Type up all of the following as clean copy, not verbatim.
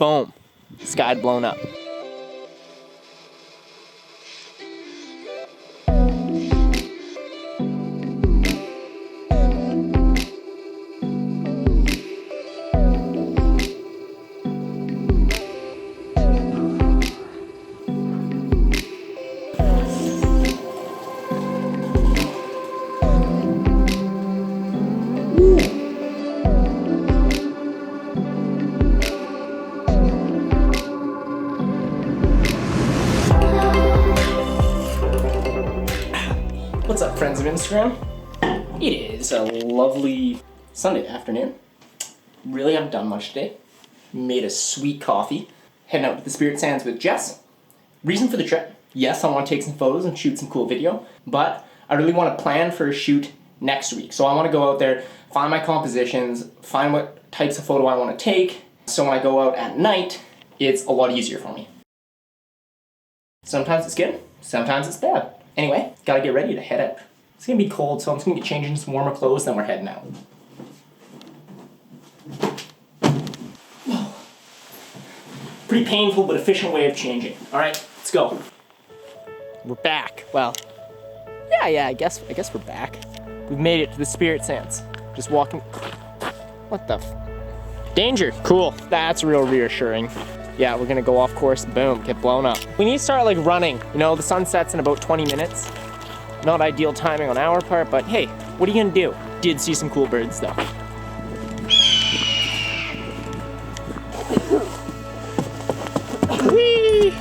boom, sky had blown up. What's up, friends of Instagram? It is a lovely Sunday afternoon. Really haven't done much today. Made a sweet coffee. Heading out to the Spirit Sands with Jess. Reason for the trip: yes, I want to take some photos and shoot some cool video, but I really want to plan for a shoot next week. So I want to go out there, find my compositions, find what types of photo I want to take, so when I go out at night, it's a lot easier for me. Sometimes it's good, sometimes it's bad. Anyway, gotta get ready to head out. It's gonna be cold, so I'm just gonna get changed into some warmer clothes, then we're heading out. Whoa. Pretty painful but efficient way of changing. Alright, let's go. We're back. Well, yeah, I guess we're back. We've made it to the Spirit Sands. Just walking. What the danger! Cool. That's real reassuring. Yeah, we're gonna go off course, boom, get blown up. We need to start like running. You know, the sun sets in about 20 minutes. Not ideal timing on our part, but hey, what are you gonna do? Did see some cool birds though. Whee!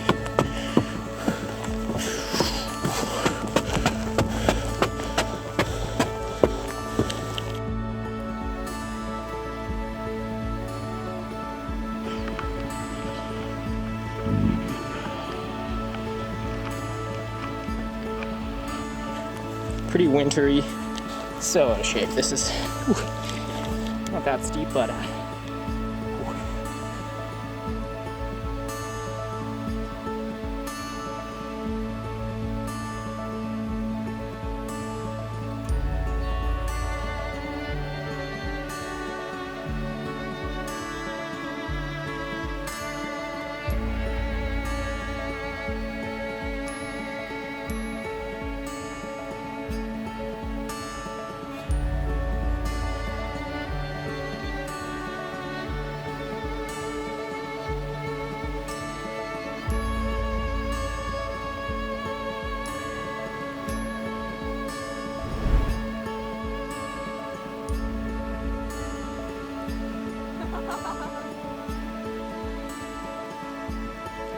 Pretty wintry, so out of shape. This is not that steep, but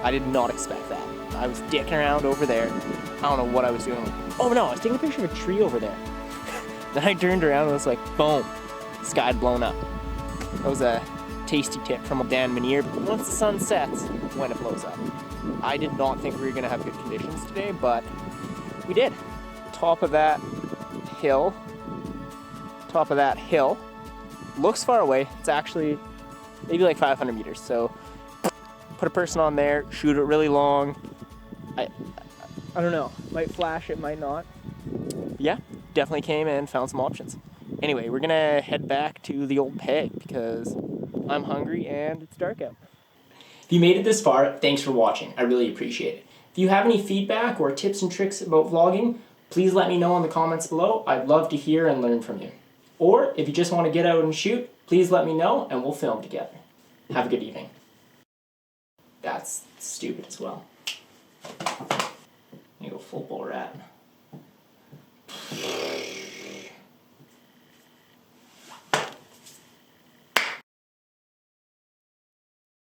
I did not expect that. I was dicking around over there. I don't know what I was doing. Oh no, I was taking a picture of a tree over there. Then I turned around and it was like, boom, sky had blown up. That was a tasty tip from Dan Manier. Once the sun sets, when it blows up. I did not think we were gonna have good conditions today, but we did. Top of that hill, looks far away. It's actually maybe like 500 meters. So put a person on there, shoot it really long. I don't know, might flash, it might not. But yeah, definitely came and found some options. Anyway, we're gonna head back to the old peg because I'm hungry and it's dark out. If you made it this far, thanks for watching. I really appreciate it. If you have any feedback or tips and tricks about vlogging, please let me know in the comments below. I'd love to hear and learn from you. Or if you just want to get out and shoot, please let me know and we'll film together. Have a good evening. That's stupid as well. I'm gonna go full bull rat.